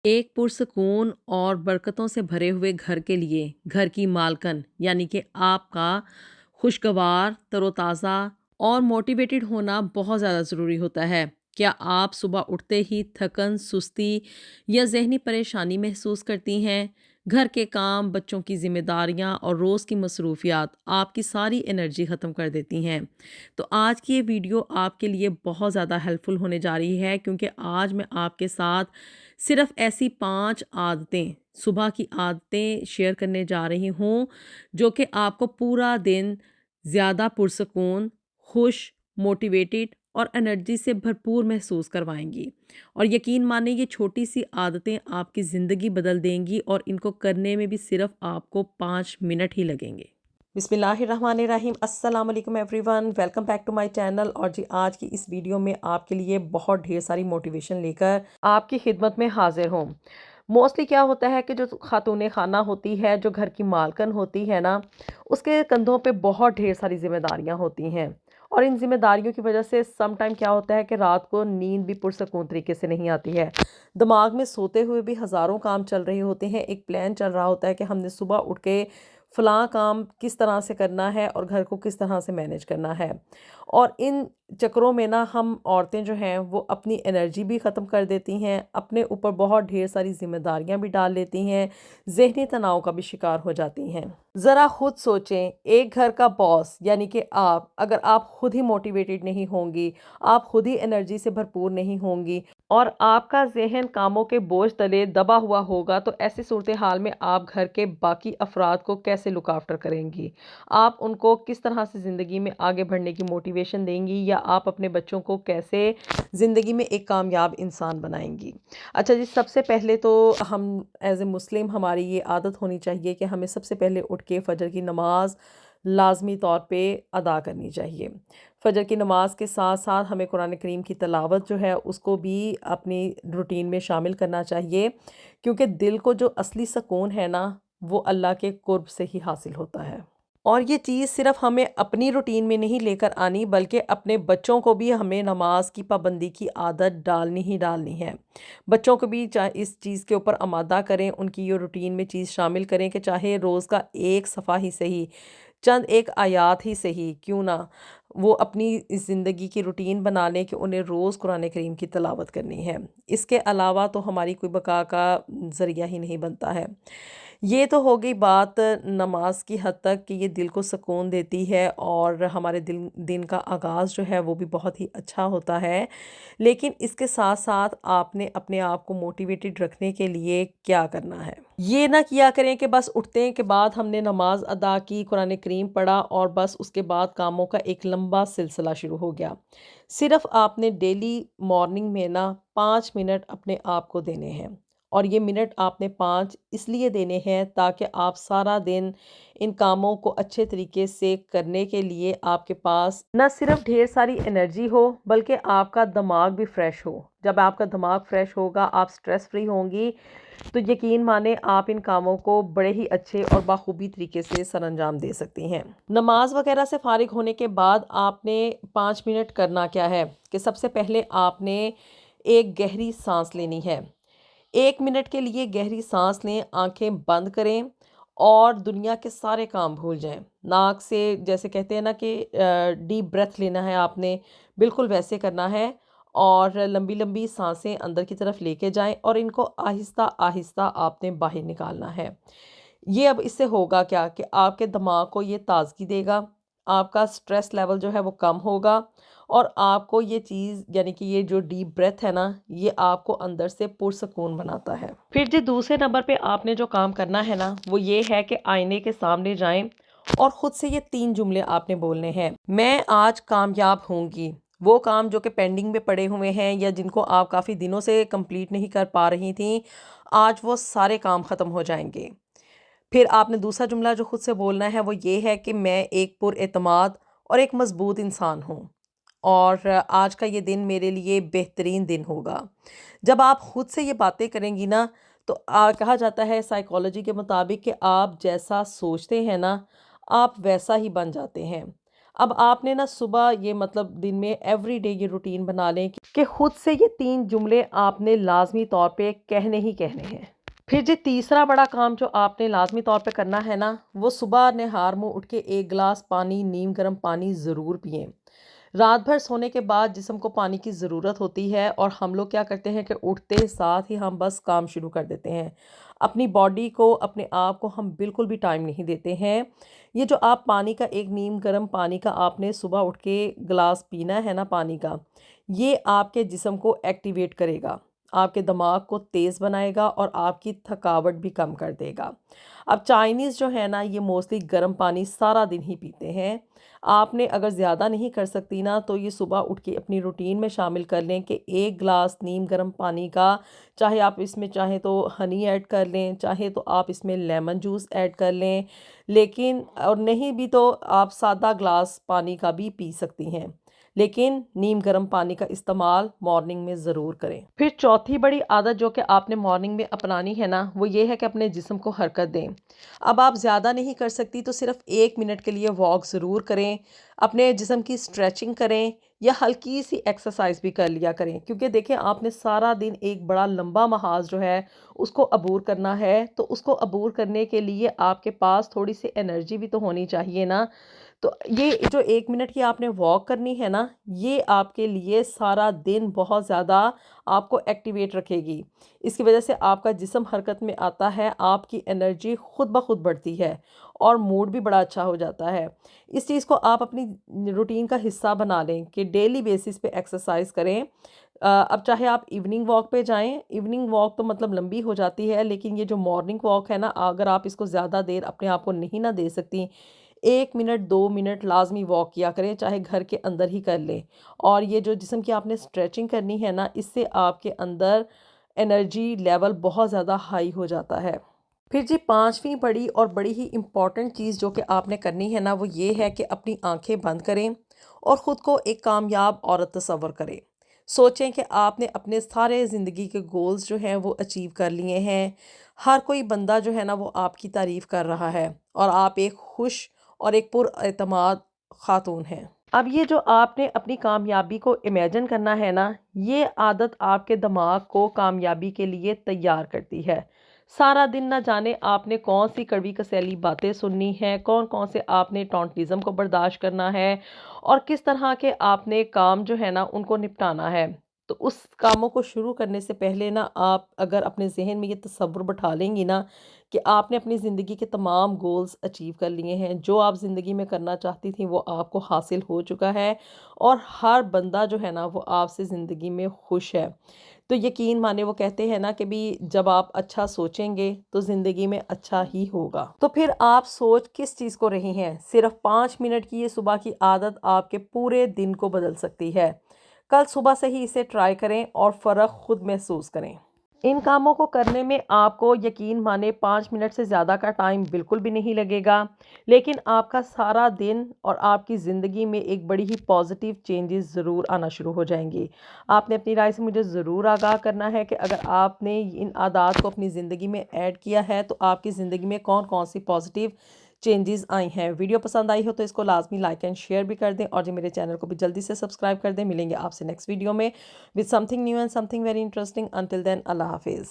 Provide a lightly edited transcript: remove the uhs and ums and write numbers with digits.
ایک پرسکون اور برکتوں سے بھرے ہوئے گھر کے لیے گھر کی مالکن یعنی کہ آپ کا خوشگوار، تر و تازہ اور موٹیویٹڈ ہونا بہت زیادہ ضروری ہوتا ہے۔ کیا آپ صبح اٹھتے ہی تھکن، سستی یا ذہنی پریشانی محسوس کرتی ہیں؟ گھر کے کام، بچوں کی ذمہ داریاں اور روز کی مصروفیات آپ کی ساری انرجی ختم کر دیتی ہیں۔ تو آج کی یہ ویڈیو آپ کے لیے بہت زیادہ ہیلپ فل ہونے جا رہی ہے، کیونکہ آج میں آپ کے ساتھ صرف ایسی 5 عادتیں، صبح کی عادتیں شیئر کرنے جا رہی ہوں جو کہ آپ کو پورا دن زیادہ پرسکون، خوش، موٹیویٹڈ اور انرجی سے بھرپور محسوس کروائیں گی۔ اور یقین مانیں یہ چھوٹی سی عادتیں آپ کی زندگی بدل دیں گی، اور ان کو کرنے میں بھی صرف آپ کو 5 منٹ ہی لگیں گے۔ بسم اللہ الرحمن الرحیم۔ السلام علیکم everyone, welcome back to my channel. اور جی آج کی اس ویڈیو میں آپ کے لیے بہت ڈھیر ساری موٹیویشن لے کر آپ کی خدمت میں حاضر ہوں۔ موسٹلی کیا ہوتا ہے کہ جو خاتون خانہ ہوتی ہے، جو گھر کی مالکن ہوتی ہے نا، اس کے کندھوں پہ بہت ڈھیر ساری ذمہ داریاں ہوتی ہیں، اور ان ذمہ داریوں کی وجہ سے سم ٹائم کیا ہوتا ہے کہ رات کو نیند بھی پرسکون طریقے سے نہیں آتی ہے۔ دماغ میں سوتے ہوئے بھی ہزاروں کام چل رہے ہوتے ہیں، ایک پلان چل رہا ہوتا ہے کہ ہم نے صبح اٹھ کے فلاں کام کس طرح سے کرنا ہے اور گھر کو کس طرح سے مینیج کرنا ہے، اور ان چکروں میں نا ہم عورتیں جو ہیں وہ اپنی انرجی بھی ختم کر دیتی ہیں، اپنے اوپر بہت ڈھیر ساری ذمہ داریاں بھی ڈال لیتی ہیں، ذہنی تناؤ کا بھی شکار ہو جاتی ہیں۔ ذرا خود سوچیں، ایک گھر کا باس یعنی کہ آپ، اگر آپ خود ہی موٹیویٹڈ نہیں ہوں گی، آپ خود ہی انرجی سے بھرپور نہیں ہوں گی، اور آپ کا ذہن کاموں کے بوجھ تلے دبا ہوا ہوگا، تو ایسی صورتحال میں آپ گھر کے باقی افراد کو کیسے لک آفٹر کریں گی؟ آپ ان کو کس طرح سے زندگی میں آگے بڑھنے کی موٹیویشن دیں گی، یا آپ اپنے بچوں کو کیسے زندگی میں ایک کامیاب انسان بنائیں گی؟ اچھا جی، سب سے پہلے تو ہم ایز اے مسلم ہماری یہ عادت ہونی چاہیے کہ ہمیں سب سے پہلے اٹھ کے فجر کی نماز لازمی طور پہ ادا کرنی چاہیے۔ فجر کی نماز کے ساتھ ساتھ ہمیں قرآن کریم کی تلاوت جو ہے اس کو بھی اپنی روٹین میں شامل کرنا چاہیے، کیونکہ دل کو جو اصلی سکون ہے نا، وہ اللہ کے قرب سے ہی حاصل ہوتا ہے۔ اور یہ چیز صرف ہمیں اپنی روٹین میں نہیں لے کر آنی، بلکہ اپنے بچوں کو بھی ہمیں نماز کی پابندی کی عادت ڈالنی ہی ڈالنی ہے۔ بچوں کو بھی اس چیز کے اوپر آمادہ کریں، ان کی یہ روٹین میں چیز شامل کریں کہ چاہے روز کا ایک صفحہ ہی صحیح، چند ایک آیات ہی صحیح کیوں نہ وہ اپنی اس زندگی کی روٹین بنا لیں کہ انہیں روز قرآن کریم کی تلاوت کرنی ہے۔ اس کے علاوہ تو ہماری کوئی بقا کا ذریعہ ہی نہیں بنتا ہے۔ یہ تو ہو گئی بات نماز کی حد تک کہ یہ دل کو سکون دیتی ہے، اور ہمارے دن کا آغاز جو ہے وہ بھی بہت ہی اچھا ہوتا ہے۔ لیکن اس کے ساتھ ساتھ آپ نے اپنے آپ کو موٹیویٹڈ رکھنے کے لیے کیا کرنا ہے؟ یہ نہ کیا کریں کہ بس اٹھتے کے بعد ہم نے نماز ادا کی، قرآن کریم پڑھا، اور بس اس کے بعد کاموں کا ایک لمبا سلسلہ شروع ہو گیا۔ صرف آپ نے ڈیلی مارننگ میں نا 5 منٹ اپنے آپ کو دینے ہیں، اور یہ منٹ آپ نے 5 اس لیے دینے ہیں تاکہ آپ سارا دن ان کاموں کو اچھے طریقے سے کرنے کے لیے آپ کے پاس نہ صرف ڈھیر ساری انرجی ہو، بلکہ آپ کا دماغ بھی فریش ہو۔ جب آپ کا دماغ فریش ہوگا، آپ سٹریس فری ہوں گی، تو یقین مانیں آپ ان کاموں کو بڑے ہی اچھے اور بخوبی طریقے سے سر انجام دے سکتی ہیں۔ نماز وغیرہ سے فارغ ہونے کے بعد آپ نے 5 منٹ کرنا کیا ہے کہ سب سے پہلے آپ نے ایک گہری سانس لینی ہے۔ 1 منٹ کے لیے گہری سانس لیں، آنکھیں بند کریں اور دنیا کے سارے کام بھول جائیں۔ ناک سے جیسے کہتے ہیں نا کہ ڈیپ بریتھ لینا ہے، آپ نے بالکل ویسے کرنا ہے، اور لمبی لمبی سانسیں اندر کی طرف لے کے جائیں، اور ان کو آہستہ آہستہ آپ نے باہر نکالنا ہے۔ یہ اب اس سے ہوگا کیا کہ آپ کے دماغ کو یہ تازگی دے گا، آپ کا سٹریس لیول جو ہے وہ کم ہوگا، اور آپ کو یہ چیز یعنی کہ یہ جو ڈیپ بریتھ ہے نا، یہ آپ کو اندر سے پرسکون بناتا ہے۔ پھر جی دوسرے نمبر پہ آپ نے جو کام کرنا ہے نا، وہ یہ ہے کہ آئینے کے سامنے جائیں اور خود سے یہ 3 جملے آپ نے بولنے ہیں۔ میں آج کامیاب ہوں گی۔ وہ کام جو کہ پینڈنگ میں پڑے ہوئے ہیں یا جن کو آپ کافی دنوں سے کمپلیٹ نہیں کر پا رہی تھیں، آج وہ سارے کام ختم ہو جائیں گے۔ پھر آپ نے دوسرا جملہ جو خود سے بولنا ہے وہ یہ ہے کہ میں ایک پر اعتماد اور ایک مضبوط انسان ہوں، اور آج کا یہ دن میرے لیے بہترین دن ہوگا۔ جب آپ خود سے یہ باتیں کریں گی نا، تو کہا جاتا ہے سائیکالوجی کے مطابق کہ آپ جیسا سوچتے ہیں نا، آپ ویسا ہی بن جاتے ہیں۔ اب آپ نے نا صبح یہ مطلب دن میں ایوری ڈے یہ روٹین بنا لیں کہ خود سے یہ 3 جملے آپ نے لازمی طور پہ کہنے ہی کہنے ہیں۔ پھر جی تیسرا بڑا کام جو آپ نے لازمی طور پہ کرنا ہے نا، وہ صبح نہار منہ اٹھ کے 1 گلاس پانی، نیم گرم پانی ضرور پئیں۔ رات بھر سونے کے بعد جسم کو پانی کی ضرورت ہوتی ہے، اور ہم لوگ کیا کرتے ہیں کہ اٹھتے ساتھ ہی ہم بس کام شروع کر دیتے ہیں، اپنی باڈی کو، اپنے آپ کو ہم بالکل بھی ٹائم نہیں دیتے ہیں۔ یہ جو آپ پانی کا ایک نیم گرم پانی کا آپ نے صبح اٹھ کے گلاس پینا ہے نا پانی کا، یہ آپ کے جسم کو ایکٹیویٹ کرے گا، آپ کے دماغ کو تیز بنائے گا، اور آپ کی تھکاوٹ بھی کم کر دے گا۔ اب چائنیز جو ہے نا، یہ موسٹلی گرم پانی سارا دن ہی پیتے ہیں۔ آپ نے اگر زیادہ نہیں کر سکتی نا، تو یہ صبح اٹھ کے اپنی روٹین میں شامل کر لیں کہ 1 گلاس نیم گرم پانی کا، چاہے آپ اس میں چاہیں تو ہنی ایڈ کر لیں، چاہے تو آپ اس میں لیمن جوس ایڈ کر لیں، لیکن اور نہیں بھی تو آپ سادہ گلاس پانی کا بھی پی سکتی ہیں، لیکن نیم گرم پانی کا استعمال مارننگ میں ضرور کریں۔ پھر چوتھی بڑی عادت جو کہ آپ نے مارننگ میں اپنانی ہے نا، وہ یہ ہے کہ اپنے جسم کو حرکت دیں۔ اب آپ زیادہ نہیں کر سکتی تو صرف 1 منٹ کے لیے واک ضرور کریں، اپنے جسم کی اسٹریچنگ کریں، یا ہلکی سی ایکسرسائز بھی کر لیا کریں، کیونکہ دیکھیں آپ نے سارا دن ایک بڑا لمبا محاذ جو ہے اس کو عبور کرنا ہے، تو اس کو عبور کرنے کے لیے آپ کے پاس تھوڑی سی انرجی بھی تو ہونی چاہیے نا۔ تو یہ جو 1 منٹ کی آپ نے واک کرنی ہے نا، یہ آپ کے لیے سارا دن بہت زیادہ آپ کو ایکٹیویٹ رکھے گی۔ اس کی وجہ سے آپ کا جسم حرکت میں آتا ہے، آپ کی انرجی خود بخود بڑھتی ہے، اور موڈ بھی بڑا اچھا ہو جاتا ہے۔ اس چیز کو آپ اپنی روٹین کا حصہ بنا لیں کہ ڈیلی بیسس پہ ایکسرسائز کریں۔ اب چاہے آپ ایوننگ واک پہ جائیں، ایوننگ واک تو مطلب لمبی ہو جاتی ہے، لیکن یہ جو مارننگ واک ہے نا، اگر آپ اس کو زیادہ دیر اپنے آپ کو نہیں نہ دے سکتی، 1 منٹ 2 منٹ لازمی واک کیا کریں، چاہے گھر کے اندر ہی کر لیں۔ اور یہ جو جسم کی آپ نے اسٹریچنگ کرنی ہے نا، اس سے آپ کے اندر انرجی لیول بہت زیادہ ہائی ہو جاتا ہے۔ پھر جی 5ویں بڑی اور بڑی ہی امپورٹنٹ چیز جو کہ آپ نے کرنی ہے نا، وہ یہ ہے کہ اپنی آنکھیں بند کریں اور خود کو ایک کامیاب عورت تصور کریں۔ سوچیں کہ آپ نے اپنے سارے زندگی کے گولز جو ہیں وہ اچیو کر لیے ہیں، ہر کوئی بندہ جو ہے نا وہ آپ کی تعریف کر رہا ہے، اور آپ ایک خوش اور ایک پر اعتماد خاتون ہیں۔ اب یہ جو آپ نے اپنی کامیابی کو امیجن کرنا ہے نا، یہ عادت آپ کے دماغ کو کامیابی کے لیے تیار کرتی ہے۔ سارا دن نہ جانے آپ نے کون سی کڑوی کسیلی باتیں سننی ہیں، کون کون سے آپ نے ٹونٹیزم کو برداشت کرنا ہے، اور کس طرح کے آپ نے کام جو ہے نا ان کو نپٹانا ہے۔ تو اس کاموں کو شروع کرنے سے پہلے نا، آپ اگر اپنے ذہن میں یہ تصور بٹھا لیں گی نا کہ آپ نے اپنی زندگی کے تمام گولز اچیو کر لیے ہیں، جو آپ زندگی میں کرنا چاہتی تھیں وہ آپ کو حاصل ہو چکا ہے، اور ہر بندہ جو ہے نا وہ آپ سے زندگی میں خوش ہے، تو یقین مانے وہ کہتے ہیں نا کہ بھی جب آپ اچھا سوچیں گے تو زندگی میں اچھا ہی ہوگا۔ تو پھر آپ سوچ کس چیز کو رہی ہیں؟ صرف 5 منٹ کی یہ صبح کی عادت آپ کے پورے دن کو بدل سکتی ہے۔ کل صبح سے ہی اسے ٹرائی کریں اور فرق خود محسوس کریں۔ ان کاموں کو کرنے میں آپ کو یقین مانے 5 منٹ سے زیادہ کا ٹائم بالکل بھی نہیں لگے گا، لیکن آپ کا سارا دن اور آپ کی زندگی میں ایک بڑی ہی پازیٹیو چینجز ضرور آنا شروع ہو جائیں گی۔ آپ نے اپنی رائے سے مجھے ضرور آگاہ کرنا ہے کہ اگر آپ نے ان عادات کو اپنی زندگی میں ایڈ کیا ہے تو آپ کی زندگی میں کون کون سی پازیٹیو چینجز آئی ہیں۔ ویڈیو پسند آئی ہو تو اس کو لازمی لائک اینڈ شیئر بھی کر دیں، اور جو میرے چینل کو بھی جلدی سے سبسکرائب کر دیں۔ ملیں گے آپ سے نیکسٹ ویڈیو میں with something new and something very interesting. Until then, Allah Hafiz.